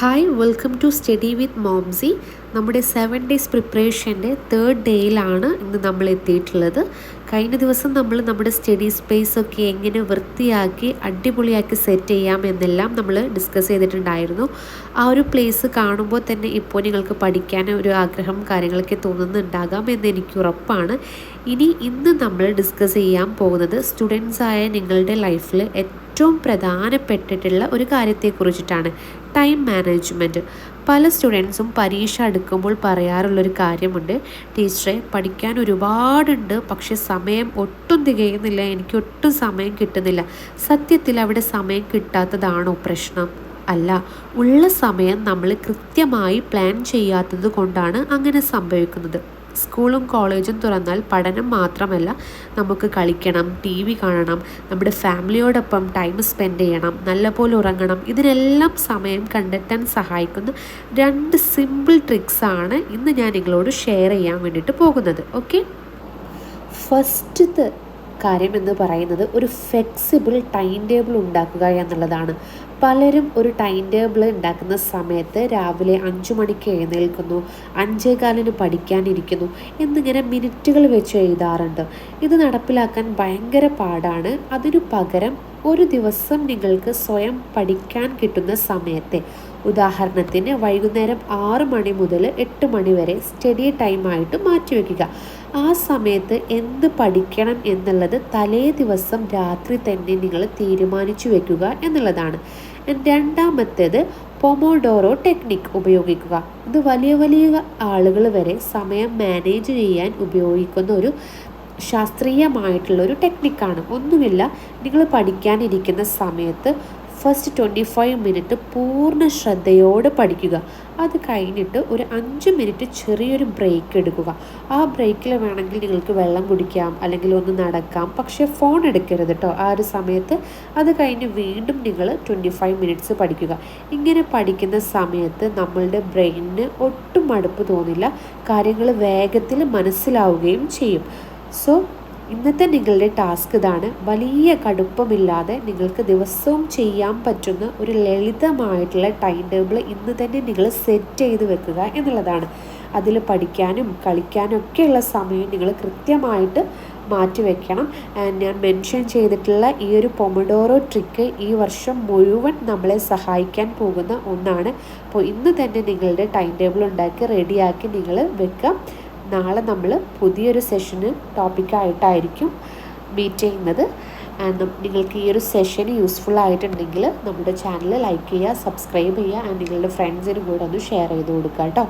Hi, welcome to study with Momsy. നമ്മുടെ 7 days പ്രിപ്പറേഷൻ്റെ 3rd ഡേയിലാണ് ഇന്ന് നമ്മൾ എത്തിയിട്ടുള്ളത്. കഴിഞ്ഞ ദിവസം നമ്മൾ നമ്മുടെ സ്റ്റഡി സ്പേസൊക്കെ എങ്ങനെ വൃത്തിയാക്കി അടിപൊളിയാക്കി സെറ്റ് ചെയ്യാം എന്നെല്ലാം നമ്മൾ ഡിസ്കസ് ചെയ്തിട്ടുണ്ടായിരുന്നു. ആ ഒരു പ്ലേസ് കാണുമ്പോൾ തന്നെ ഇപ്പോൾ നിങ്ങൾക്ക് പഠിക്കാൻ ഒരു ആഗ്രഹം കാര്യങ്ങളൊക്കെ തോന്നുന്നുണ്ടാകാം എന്ന് എനിക്ക് ഉറപ്പാണ്. ഇന്ന് നമ്മൾ ഡിസ്കസ് ചെയ്യാൻ പോകുന്നത് സ്റ്റുഡൻസായ നിങ്ങളുടെ ലൈഫിൽ ഏറ്റവും പ്രധാനപ്പെട്ടിട്ടുള്ള ഒരു കാര്യത്തെക്കുറിച്ചിട്ടാണ്, ടൈം മാനേജ്മെൻറ്റ്. പല സ്റ്റുഡൻസും പരീക്ഷ അടുക്കുമ്പോൾ പറയാറുള്ളൊരു കാര്യമുണ്ട്, ടീച്ചറെ പഠിക്കാൻ ഒരുപാടുണ്ട്, പക്ഷെ സമയം ഒട്ടും തികയുന്നില്ല, എനിക്ക് ഒട്ടും സമയം കിട്ടുന്നില്ല. സത്യത്തിൽ അവിടെ സമയം കിട്ടാത്തതാണോ പ്രശ്നം? അല്ല, ഉള്ള സമയം നമ്മൾ കൃത്യമായി പ്ലാൻ ചെയ്യാത്തത് കൊണ്ടാണ് അങ്ങനെ സംഭവിക്കുന്നത്. സ്കൂളും കോളേജും തുറന്നാൽ പഠനം മാത്രമല്ല, നമുക്ക് കളിക്കണം, TV കാണണം, നമ്മുടെ ഫാമിലിയോടൊപ്പം ടൈം സ്പെൻഡ് ചെയ്യണം, നല്ലപോലെ ഉറങ്ങണം. ഇതിനെല്ലാം സമയം കണ്ടെത്താൻ സഹായിക്കുന്ന 2 സിമ്പിൾ ട്രിക്സാണ് ഇന്ന് ഞാൻ നിങ്ങളോട് ഷെയർ ചെയ്യാൻ വേണ്ടിയിട്ട് പോകുന്നത്. ഓക്കെ, ഫസ്റ്റത്തെ കാര്യം എന്ന് പറയുന്നത് ഒരു ഫ്ലെക്സിബിൾ ടൈം ടേബിൾ ഉണ്ടാക്കുക എന്നുള്ളതാണ്. പലരും ഒരു ടൈം ടേബിൾ ഉണ്ടാക്കുന്ന സമയത്ത് രാവിലെ 5 മണിക്ക് എഴുന്നേൽക്കുന്നു, 5:15 പഠിക്കാനിരിക്കുന്നു എന്നിങ്ങനെ മിനിറ്റുകൾ വെച്ച് എഴുതാറുണ്ട്. ഇത് നടപ്പിലാക്കാൻ ഭയങ്കര പാടാണ്. അതിനു പകരം ഒരു ദിവസം നിങ്ങൾക്ക് സ്വയം പഠിക്കാൻ കിട്ടുന്ന സമയത്തെ, ഉദാഹരണത്തിന് വൈകുന്നേരം 6 മണി മുതൽ 8 മണി വരെ സ്റ്റഡി ടൈമായിട്ട് മാറ്റിവെക്കുക. ആ സമയത്ത് എന്ത് പഠിക്കണം എന്നുള്ളത് തലേ ദിവസം രാത്രി തന്നെ നിങ്ങൾ തീരുമാനിച്ചു വെക്കുക എന്നുള്ളതാണ്. രണ്ടാമത്തേത് പൊമോഡോറോ ടെക്നിക്ക് ഉപയോഗിക്കുക. ഇത് വലിയ ആളുകൾ വരെ സമയം മാനേജ് ചെയ്യാൻ ഉപയോഗിക്കുന്ന ഒരു ശാസ്ത്രീയമായിട്ടുള്ളൊരു ടെക്നിക്കാണ്. ഒന്നുമില്ല, നിങ്ങൾ പഠിക്കാനിരിക്കുന്ന സമയത്ത് ഫസ്റ്റ് 25 മിനിറ്റ് പൂർണ്ണ ശ്രദ്ധയോടെ പഠിക്കുക. അത് കഴിഞ്ഞിട്ട് ഒരു 5 മിനിറ്റ് ചെറിയൊരു ബ്രേക്ക് എടുക്കുക. ആ ബ്രേക്കിൽ വേണമെങ്കിൽ നിങ്ങൾക്ക് വെള്ളം കുടിക്കാം, അല്ലെങ്കിൽ ഒന്ന് നടക്കാം, പക്ഷേ ഫോൺ എടുക്കരുത് കേട്ടോ ആ ഒരു സമയത്ത്. അത് കഴിഞ്ഞ് വീണ്ടും നിങ്ങൾ 25 മിനിറ്റ്സ് പഠിക്കുക. ഇങ്ങനെ പഠിക്കുന്ന സമയത്ത് നമ്മളുടെ ബ്രെയിനിന് ഒട്ടും മടുപ്പ് തോന്നില്ല, കാര്യങ്ങൾ വേഗത്തിൽ മനസ്സിലാവുകയും ചെയ്യും. സോ ഇന്നത്തെ നിങ്ങളുടെ ടാസ്ക് ഇതാണ്. വലിയ കടുപ്പമില്ലാതെ നിങ്ങൾക്ക് ദിവസവും ചെയ്യാൻ പറ്റുന്ന ഒരു ലളിതമായിട്ടുള്ള ടൈം ടേബിൾ ഇന്ന് തന്നെ നിങ്ങൾ സെറ്റ് ചെയ്ത് വെക്കുക എന്നുള്ളതാണ്. അതിൽ പഠിക്കാനും കളിക്കാനും ഒക്കെയുള്ള സമയം നിങ്ങൾ കൃത്യമായിട്ട് മാറ്റിവെക്കണം. ഞാൻ മെൻഷൻ ചെയ്തിട്ടുള്ള ഈ ഒരു പൊമഡോറോ ട്രിക്ക് ഈ വർഷം മുഴുവൻ നമ്മളെ സഹായിക്കാൻ പോകുന്ന ഒന്നാണ്. അപ്പോൾ ഇന്ന് തന്നെ നിങ്ങളുടെ ടൈം ടേബിൾ ഉണ്ടാക്കി റെഡിയാക്കി നിങ്ങൾ വെക്കുക. നാളെ നമ്മൾ പുതിയൊരു സെഷന് ടോപ്പിക്കായിട്ടായിരിക്കും മീറ്റ് ചെയ്യുന്നത്. നിങ്ങൾക്ക് ഈ ഒരു സെഷൻ യൂസ്ഫുൾ ആയിട്ടുണ്ടെങ്കിൽ നമ്മുടെ ചാനൽ ലൈക്ക് ചെയ്യുക, സബ്സ്ക്രൈബ് ചെയ്യുക, നിങ്ങളുടെ ഫ്രണ്ട്സിനും കൂടെ ഒന്ന് ഷെയർ ചെയ്ത് കൊടുക്കുക കേട്ടോ.